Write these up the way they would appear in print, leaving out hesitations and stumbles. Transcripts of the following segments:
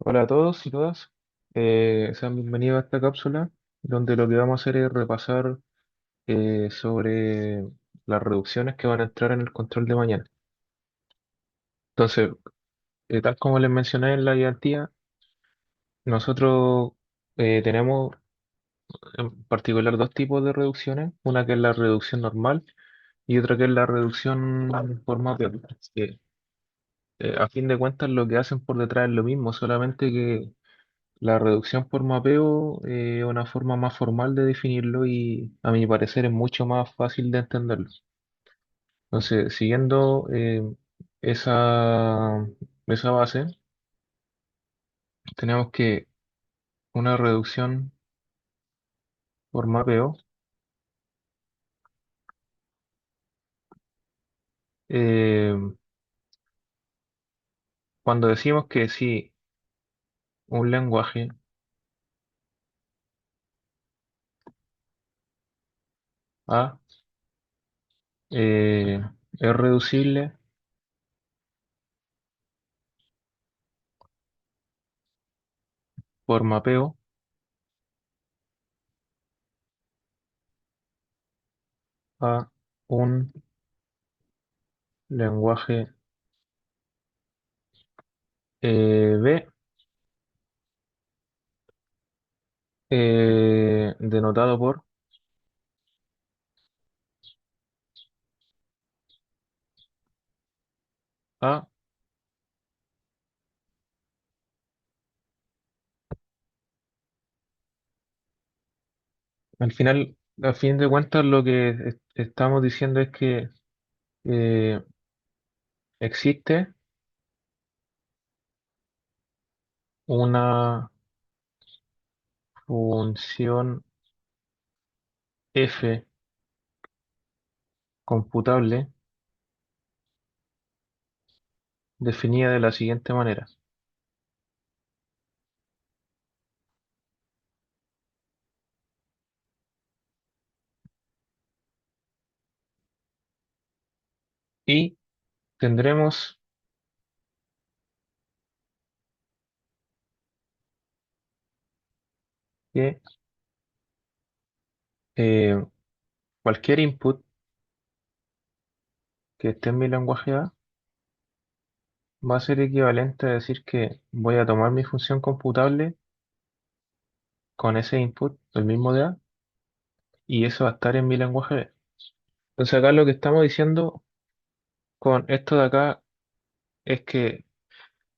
Hola a todos y todas. Sean bienvenidos a esta cápsula donde lo que vamos a hacer es repasar sobre las reducciones que van a entrar en el control de mañana. Entonces, tal como les mencioné en la guía, nosotros tenemos en particular dos tipos de reducciones, una que es la reducción normal y otra que es la reducción por mapeo. Que, a fin de cuentas lo que hacen por detrás es lo mismo, solamente que la reducción por mapeo es una forma más formal de definirlo y a mi parecer es mucho más fácil de entenderlo. Entonces, siguiendo esa, esa base, tenemos que una reducción por mapeo, eh, cuando decimos que si un lenguaje A eh, es reducible por mapeo a un lenguaje B, denotado por A. Al final, a fin de cuentas, lo que estamos diciendo es que eh, existe una función f computable definida de la siguiente manera. Y tendremos que eh, cualquier input que esté en mi lenguaje A va a ser equivalente a decir que voy a tomar mi función computable con ese input, el mismo de A, y eso va a estar en mi lenguaje B. Entonces acá lo que estamos diciendo con esto de acá es que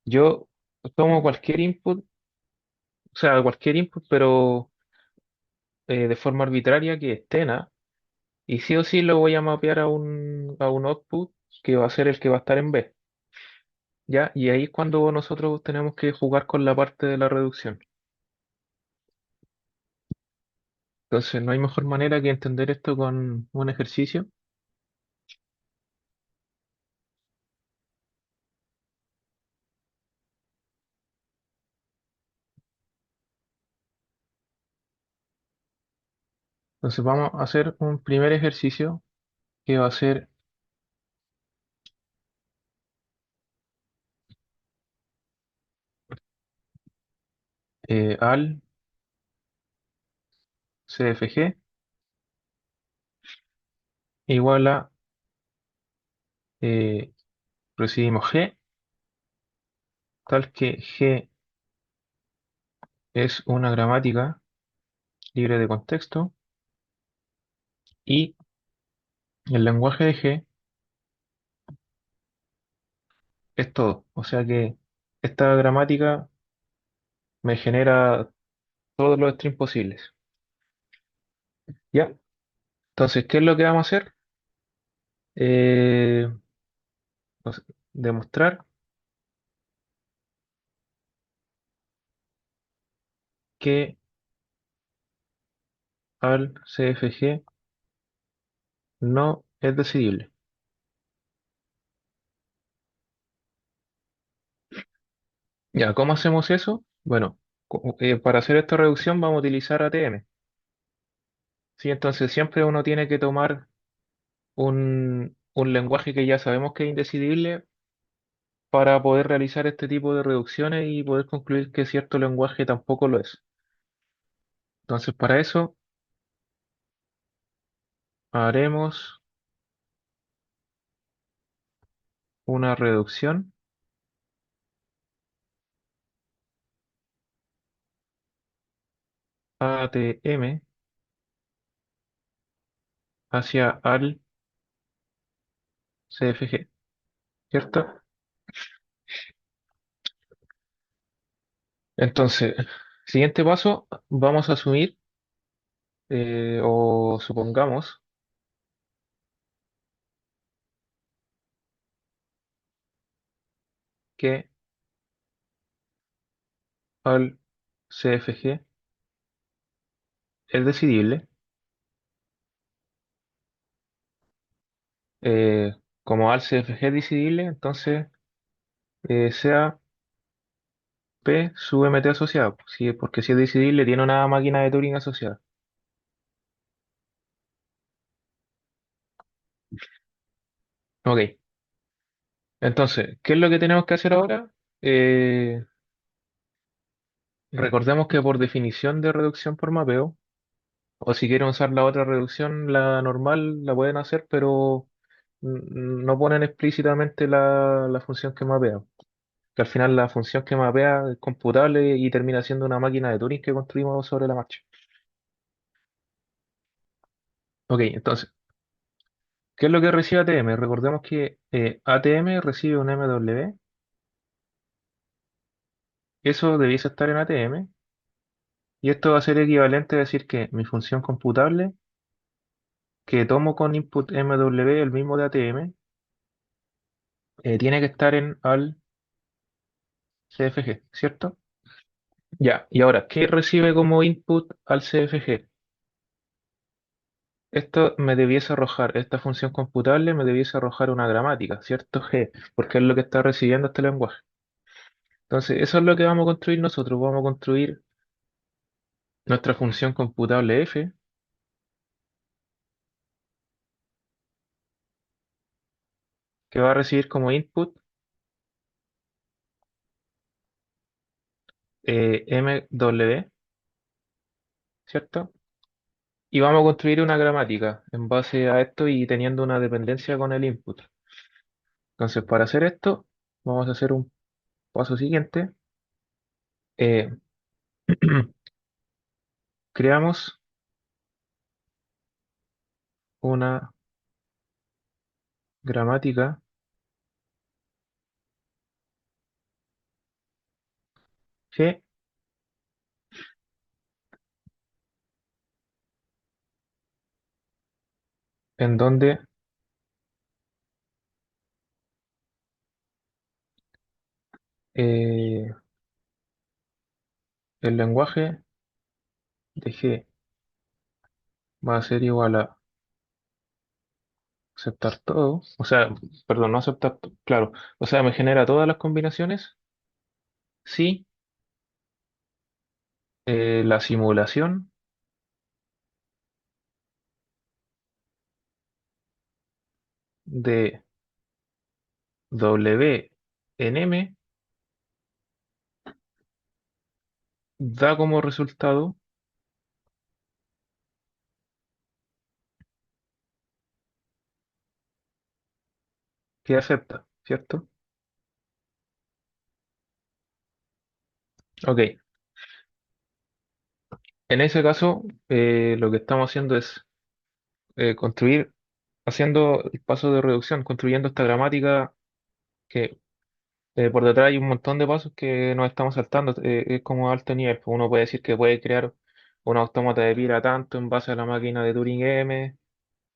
yo tomo cualquier input, o sea, cualquier input, pero de forma arbitraria que esté en A, y sí o sí lo voy a mapear a un output que va a ser el que va a estar en B, ¿ya? Y ahí es cuando nosotros tenemos que jugar con la parte de la reducción. Entonces, no hay mejor manera que entender esto con un ejercicio. Entonces, vamos a hacer un primer ejercicio que va a ser al CFG igual a, eh, recibimos G, tal que G es una gramática libre de contexto y el lenguaje de G es todo. O sea que esta gramática me genera todos los strings posibles. ¿Ya? Entonces, ¿qué es lo que vamos a hacer? Eh, Demostrar que al CFG no es decidible. Ya, ¿cómo hacemos eso? Bueno, para hacer esta reducción vamos a utilizar ATM. ¿Sí? Entonces siempre uno tiene que tomar un lenguaje que ya sabemos que es indecidible para poder realizar este tipo de reducciones y poder concluir que cierto lenguaje tampoco lo es. Entonces, para eso haremos una reducción ATM hacia al CFG, ¿cierto? Entonces, siguiente paso, vamos a asumir o supongamos que al CFG es decidible. eh, Como al CFG es decidible, entonces sea P sub MT asociado, sí, porque si es decidible tiene una máquina de Turing asociada. Ok, entonces, ¿qué es lo que tenemos que hacer ahora? Eh, Recordemos que por definición de reducción por mapeo, o si quieren usar la otra reducción, la normal, la pueden hacer, pero no ponen explícitamente la función que mapea. Que al final la función que mapea es computable y termina siendo una máquina de Turing que construimos sobre la marcha. Ok, entonces, ¿qué es lo que recibe ATM? Recordemos que ATM recibe un MW, eso debiese estar en ATM, y esto va a ser equivalente a decir que mi función computable, que tomo con input MW el mismo de ATM, tiene que estar en al CFG, ¿cierto? Ya, y ahora, ¿qué recibe como input al CFG? Esto me debiese arrojar, esta función computable me debiese arrojar una gramática, ¿cierto? G, porque es lo que está recibiendo este lenguaje. Entonces, eso es lo que vamos a construir nosotros. Vamos a construir nuestra función computable f, que va a recibir como input MW, ¿cierto? Y vamos a construir una gramática en base a esto y teniendo una dependencia con el input. Entonces, para hacer esto, vamos a hacer un paso siguiente. Eh, Creamos una gramática G en donde eh, el lenguaje de G va a ser igual a aceptar todo, o sea, perdón, no aceptar, claro, o sea, me genera todas las combinaciones si la simulación de W en M da como resultado que acepta, ¿cierto? Ok, en ese caso, lo que estamos haciendo es construir, haciendo el paso de reducción, construyendo esta gramática que por detrás hay un montón de pasos que nos estamos saltando, es como alto nivel. Pues uno puede decir que puede crear un autómata de pila tanto en base a la máquina de Turing M,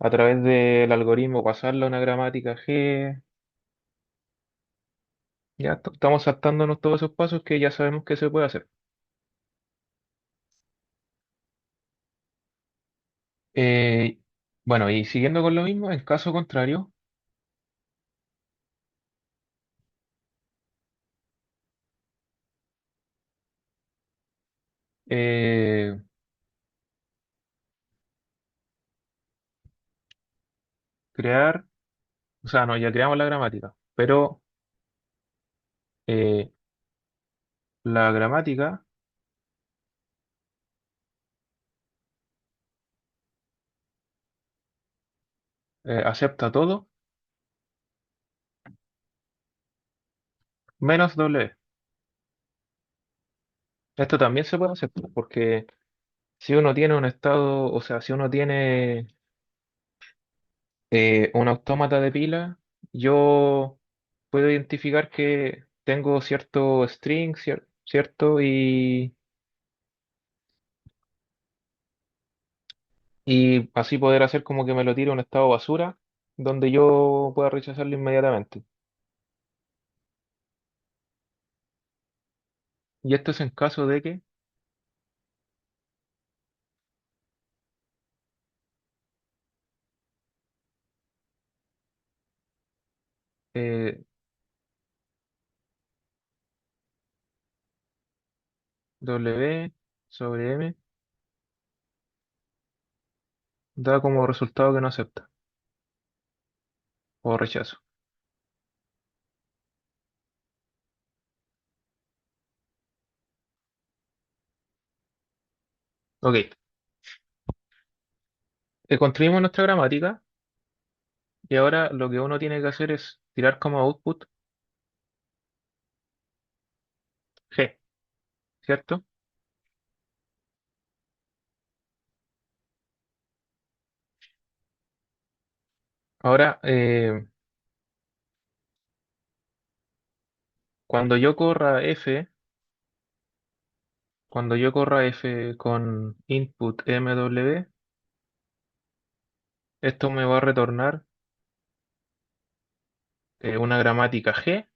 a través del algoritmo pasarlo a una gramática G. Ya estamos saltándonos todos esos pasos que ya sabemos que se puede hacer. Eh, bueno, y siguiendo con lo mismo, en caso contrario, eh, crear, o sea, no, ya creamos la gramática, pero Eh, la gramática acepta todo menos W. Esto también se puede aceptar porque si uno tiene un estado, o sea, si uno tiene un autómata de pila, yo puedo identificar que tengo cierto string, cierto, y así poder hacer como que me lo tire a un estado basura donde yo pueda rechazarlo inmediatamente. Y esto es en caso de que eh, W sobre M da como resultado que no acepta o rechazo. Ok, construimos nuestra gramática y ahora lo que uno tiene que hacer es tirar como output G, ¿cierto? Ahora, cuando yo corra F, cuando yo corra F con input MW, esto me va a retornar una gramática G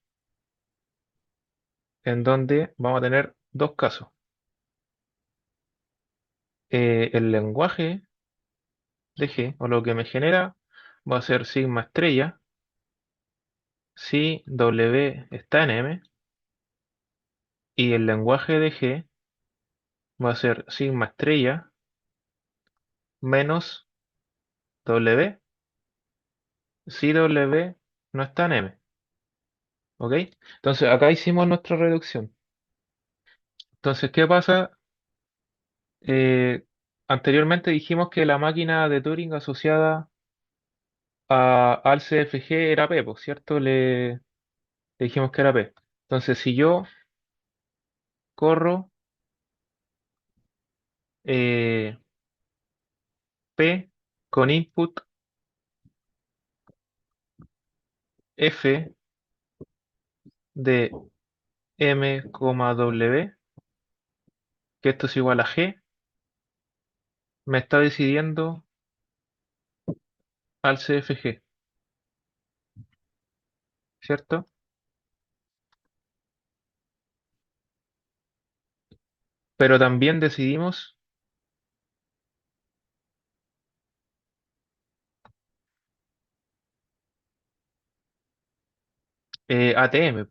en donde vamos a tener dos casos. El lenguaje de G, o lo que me genera, va a ser sigma estrella si W está en M, y el lenguaje de G va a ser sigma estrella menos W si W no está en M. ¿Ok? Entonces acá hicimos nuestra reducción. Entonces, ¿qué pasa? Anteriormente dijimos que la máquina de Turing asociada al CFG era P, pues, ¿cierto? Le dijimos que era P. Entonces, si yo corro eh, P con input F de M, W, que esto es igual a G, me está decidiendo al CFG, ¿cierto? Pero también decidimos ATM,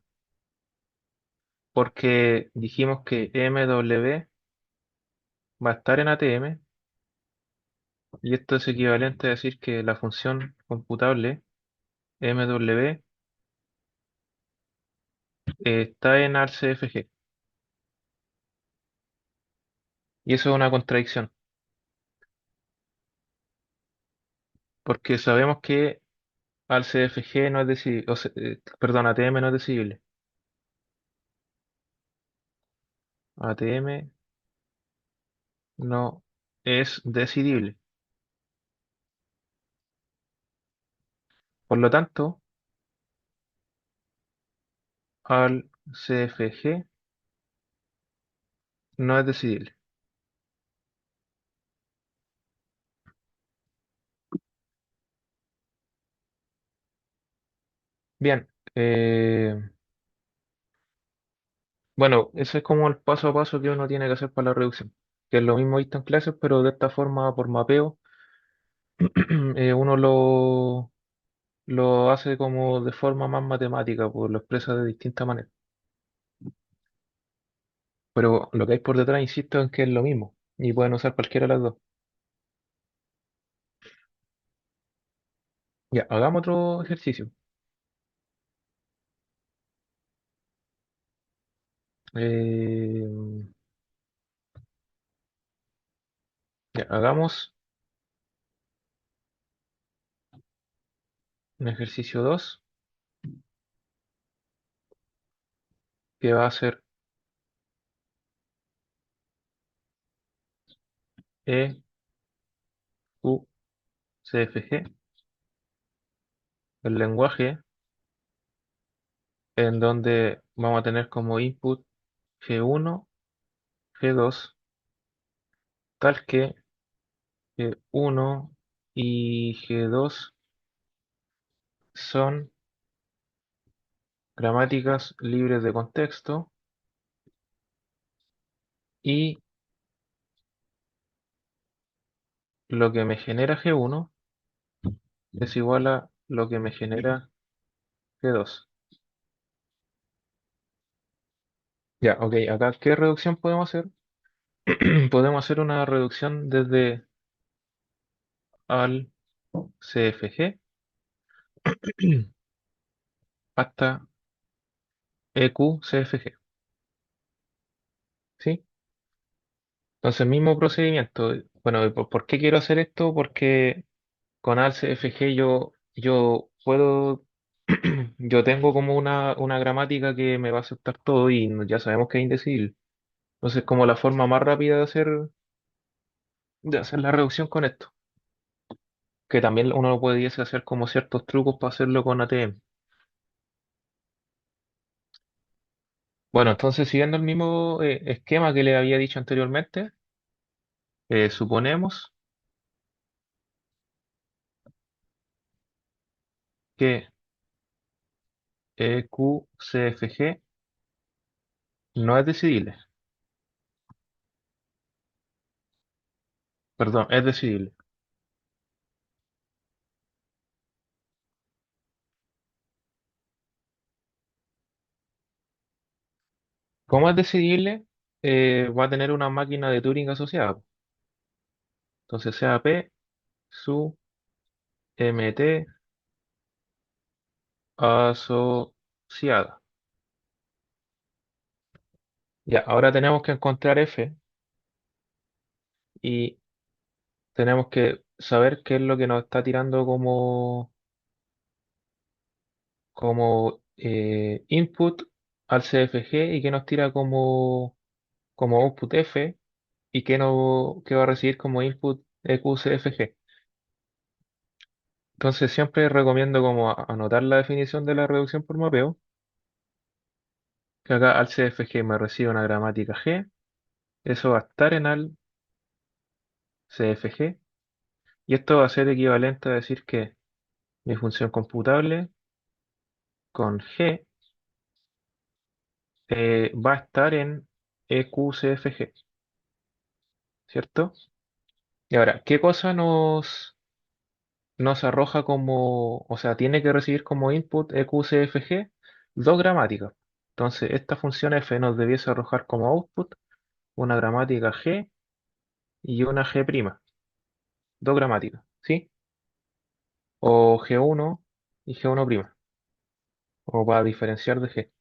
porque dijimos que MW va a estar en ATM, y esto es equivalente a decir que la función computable MW está en ARCFG, y eso es una contradicción, porque sabemos que ARCFG no es decidible, perdón, ATM no es decidible. ATM no es decidible. Por lo tanto, al CFG no es decidible. Bien, bueno, ese es como el paso a paso que uno tiene que hacer para la reducción, que es lo mismo visto en clases, pero de esta forma, por mapeo, uno lo hace como de forma más matemática, pues lo expresa de distinta manera. Pero lo que hay por detrás, insisto, en que es lo mismo, y pueden usar cualquiera de las dos. Ya, hagamos otro ejercicio. Eh, ya, hagamos un ejercicio 2 que va a ser E, Q, C, F, G, el lenguaje en donde vamos a tener como input G1, G2, tal que G1 y G2 son gramáticas libres de contexto y lo que me genera G1 es igual a lo que me genera G2. Ya, ok, acá, ¿qué reducción podemos hacer? Podemos hacer una reducción desde al CFG hasta EQ-CFG, ¿sí? Entonces, mismo procedimiento. Bueno, ¿por qué quiero hacer esto? Porque con al CFG yo puedo, yo tengo como una gramática que me va a aceptar todo y ya sabemos que es indecible. Entonces, como la forma más rápida de hacer la reducción con esto, que también uno lo pudiese hacer como ciertos trucos para hacerlo con ATM. Bueno, entonces siguiendo el mismo esquema que le había dicho anteriormente, suponemos que EQCFG no es decidible, perdón, es decidible. ¿Cómo es decidible? Va a tener una máquina de Turing asociada. Entonces sea P su MT asociada. Ya, ahora tenemos que encontrar F y tenemos que saber qué es lo que nos está tirando como input al CFG y qué nos tira como output F y qué, no, qué va a recibir como input EQCFG. Entonces siempre recomiendo como anotar la definición de la reducción por mapeo, que acá al CFG me recibe una gramática G, eso va a estar en al CFG y esto va a ser equivalente a decir que mi función computable con G va a estar en EQCFG, ¿cierto? Y ahora, ¿qué cosa nos arroja como, o sea, tiene que recibir como input EQCFG? Dos gramáticas. Entonces, esta función f nos debiese arrojar como output una gramática G y una G', dos gramáticas, ¿sí? O G1 y G1', como para diferenciar de G.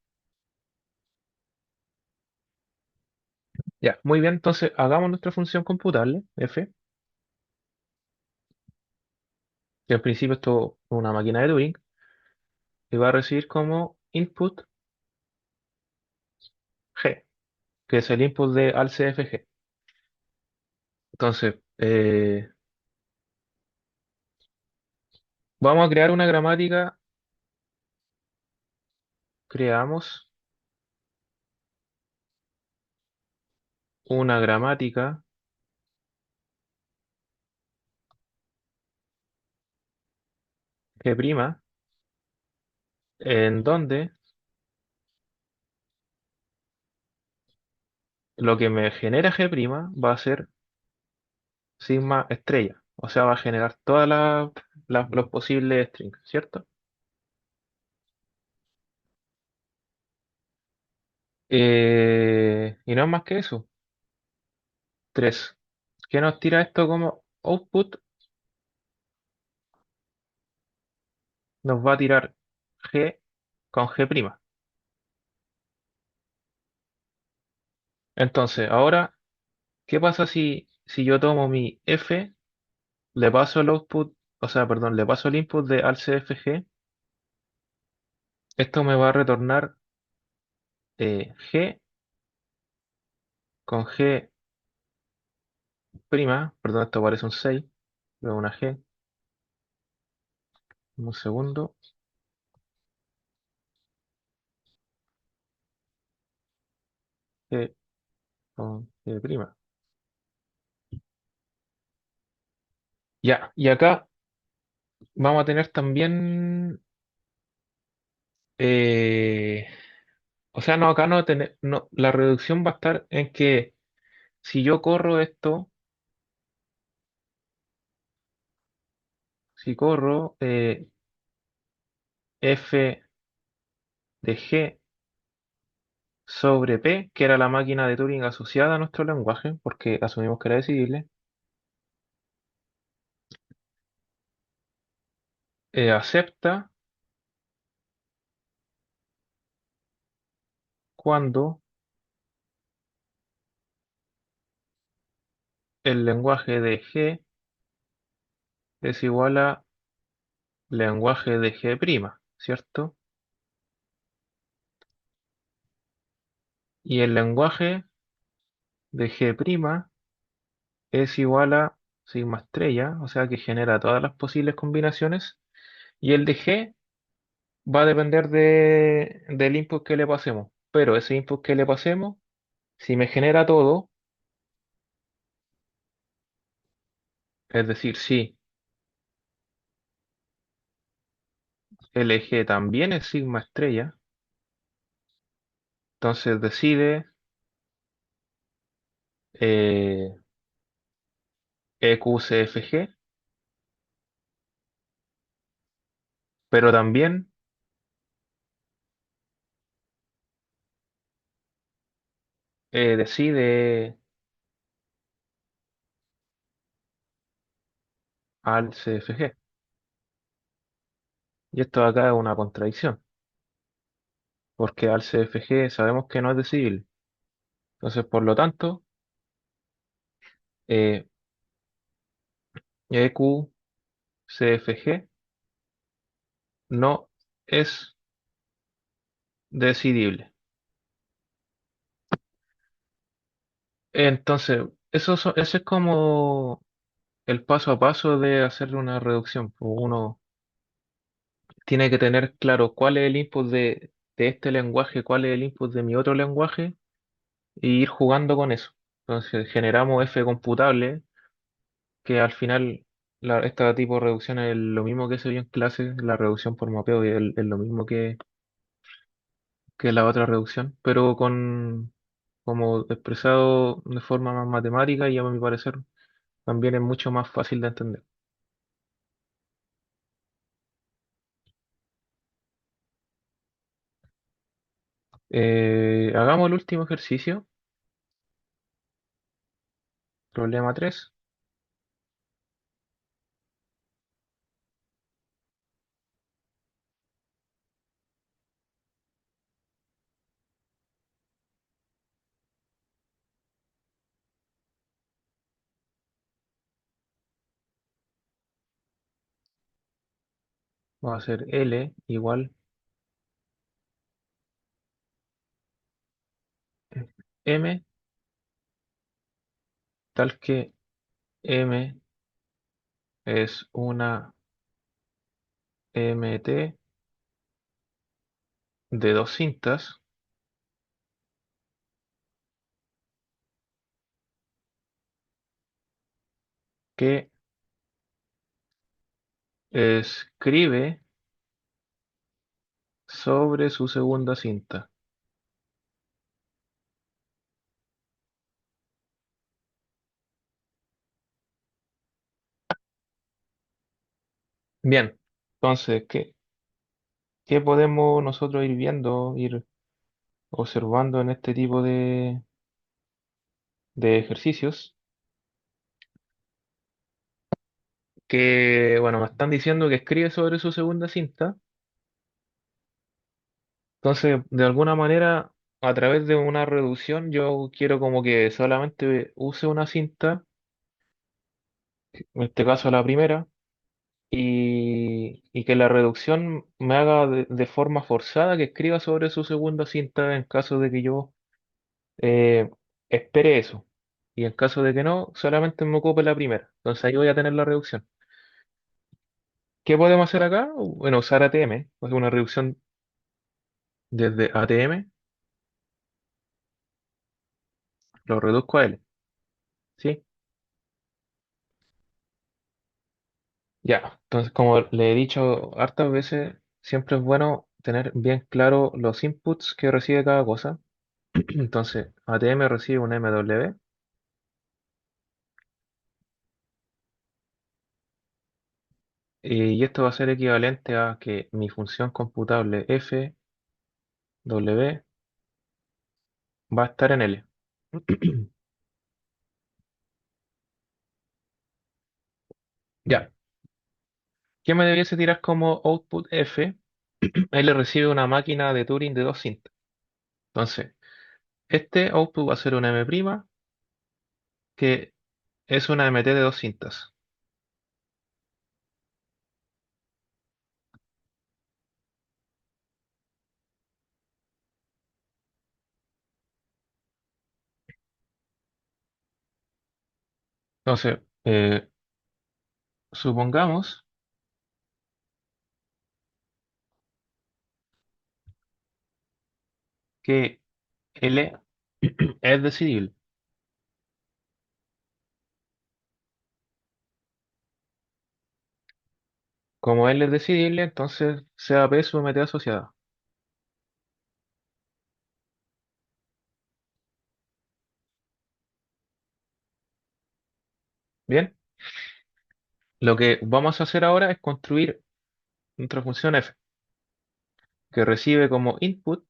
Ya, muy bien, entonces hagamos nuestra función computable, f, que en principio esto es una máquina de Turing, y va a recibir como input G, que es el input de al CFG. Entonces, vamos a crear una gramática, creamos una gramática G', en donde lo que me genera G' va a ser sigma estrella. O sea, va a generar todos los posibles strings, ¿cierto? Y no es más que eso. 3. ¿Qué nos tira esto como output? Nos va a tirar G con G'. Entonces, ahora, ¿qué pasa si yo tomo mi F, le paso el output, o sea, perdón, le paso el input de AlCFG? Esto me va a retornar G con G prima, perdón, esto parece un 6, luego una G, un segundo, G con G prima. Ya, y acá vamos a tener también, eh, o sea, no, acá no tener, no, la reducción va a estar en que si yo corro esto, si corro F de G sobre P, que era la máquina de Turing asociada a nuestro lenguaje, porque asumimos que era decidible, acepta cuando el lenguaje de G es igual a lenguaje de G', ¿cierto? Y el lenguaje de G' es igual a sigma estrella, o sea que genera todas las posibles combinaciones, y el de G va a depender del input que le pasemos. Pero ese input que le pasemos, si me genera todo, es decir, si el eje también es sigma estrella, entonces decide eh, EQCFG, pero también decide al CFG. Y esto de acá es una contradicción, porque al CFG sabemos que no es decidible. Entonces, por lo tanto, eh, EQCFG no es decidible. Entonces, eso es como el paso a paso de hacer una reducción. Uno tiene que tener claro cuál es el input de este lenguaje, cuál es el input de mi otro lenguaje, e ir jugando con eso. Entonces, generamos F computable, que al final este tipo de reducción es lo mismo que se vio en clase, la reducción por mapeo es lo mismo que la otra reducción, pero como expresado de forma más matemática y a mi parecer también es mucho más fácil de entender. Hagamos el último ejercicio, problema 3. Va a ser L igual M, tal que M es una MT de dos cintas que escribe sobre su segunda cinta. Bien, entonces, ¿qué podemos nosotros ir viendo, ir observando en este tipo de ejercicios? Que, bueno, me están diciendo que escribe sobre su segunda cinta. Entonces, de alguna manera, a través de una reducción yo quiero como que solamente use una cinta, en este caso la primera, y que la reducción me haga de forma forzada que escriba sobre su segunda cinta en caso de que yo eh, espere eso. Y en caso de que no, solamente me ocupe la primera. Entonces ahí voy a tener la reducción. ¿Qué podemos hacer acá? Bueno, usar ATM, pues una reducción desde ATM, lo reduzco a L. ¿Sí? Ya. Entonces, como le he dicho hartas veces, siempre es bueno tener bien claro los inputs que recibe cada cosa. Entonces, ATM recibe un MW y esto va a ser equivalente a que mi función computable FW va a estar en L. Ya. ¿Qué me debiese tirar como output F? Él le recibe una máquina de Turing de dos cintas. Entonces, este output va a ser una M', que es una MT de dos cintas. Entonces, supongamos que L es decidible. Como L es decidible, entonces sea P su MT asociada. Bien, lo que vamos a hacer ahora es construir nuestra función F, que recibe como input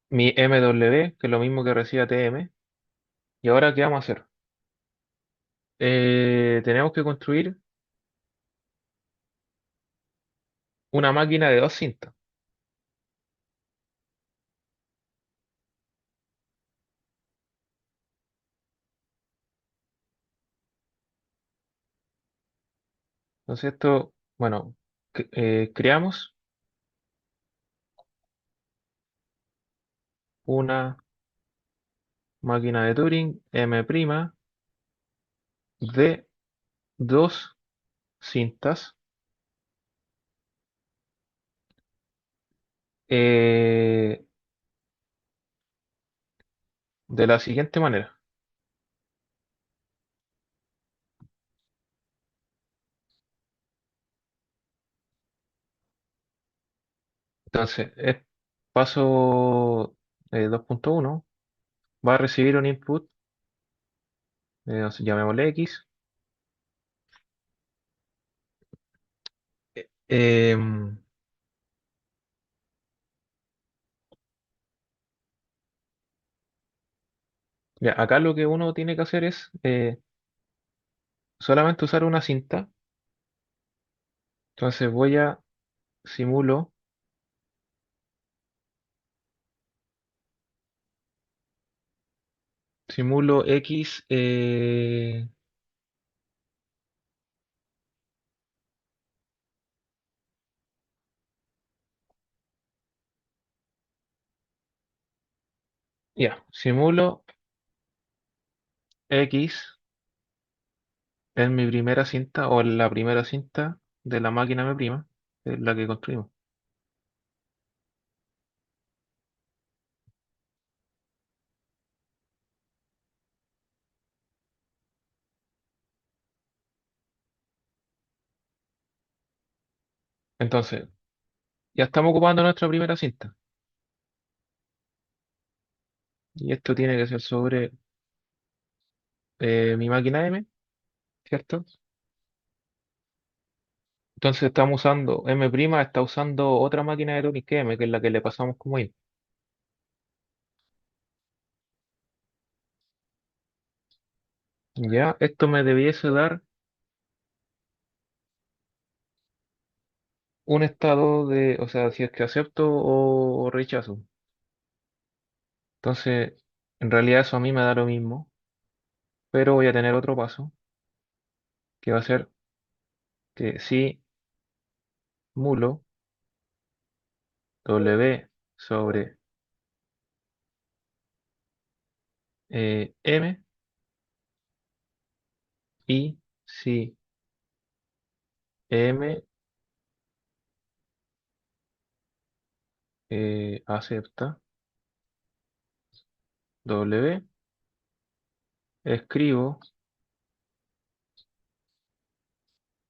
mi MW, que es lo mismo que recibe ATM. ¿Y ahora qué vamos a hacer? Tenemos que construir una máquina de dos cintas. Entonces esto, bueno, creamos una máquina de Turing M' de dos cintas eh, de la siguiente manera. Entonces, paso 2.1 va a recibir un input, llamémosle X. Em, ya, acá lo que uno tiene que hacer es solamente usar una cinta. Entonces voy a simulo, simulo X, ya, simulo X en mi primera cinta o en la primera cinta de la máquina M', que es la que construimos. Entonces, ya estamos ocupando nuestra primera cinta. Y esto tiene que ser sobre mi máquina M, ¿cierto? Entonces estamos usando, M' está usando otra máquina de Turing que M, que es la que le pasamos como input. Ya, esto me debiese dar un estado de, o sea, si es que acepto o rechazo. Entonces, en realidad eso a mí me da lo mismo, pero voy a tener otro paso que va a ser que si mulo W sobre M y si M acepta W, escribo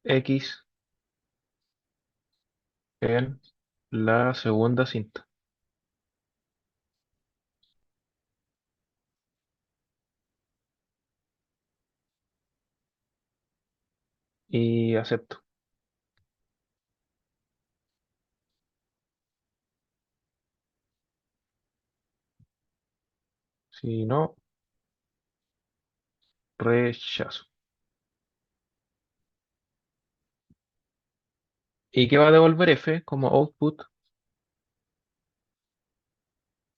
X en la segunda cinta y acepto. Si no, rechazo. ¿Y qué va a devolver F como output?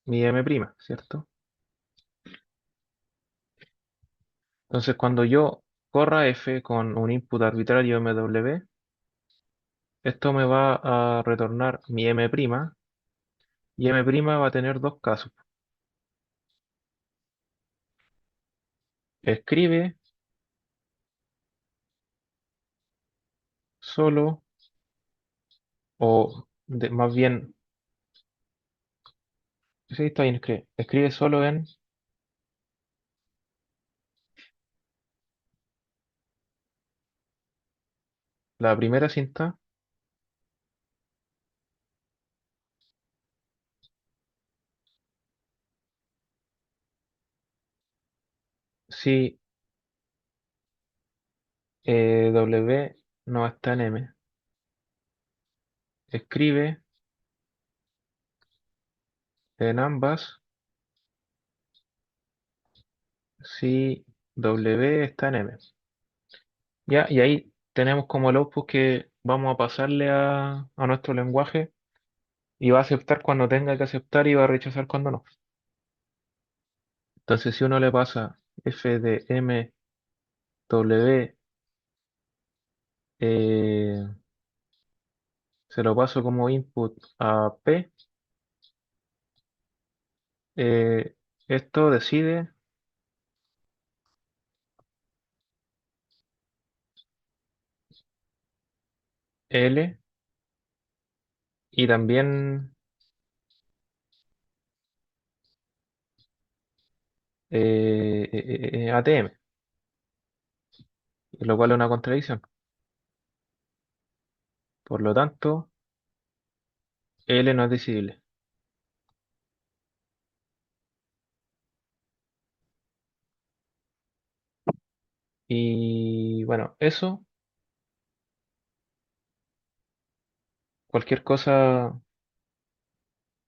Mi M', ¿cierto? Entonces, cuando yo corra F con un input arbitrario MW, esto me va a retornar mi M' y M' va a tener dos casos. Escribe solo más bien, sí, está bien, escribe solo en la primera cinta si W no está en M. Escribe en ambas si W está en M. Ya, y ahí tenemos como el output que vamos a pasarle a nuestro lenguaje y va a aceptar cuando tenga que aceptar y va a rechazar cuando no. Entonces, si uno le pasa f de m w, eh, se lo paso como input a p, eh, esto decide L y también ATM, lo cual es una contradicción. Por lo tanto, L no es decidible. Y bueno, eso, cualquier cosa,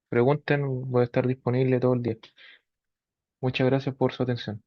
pregunten, voy a estar disponible todo el día. Muchas gracias por su atención.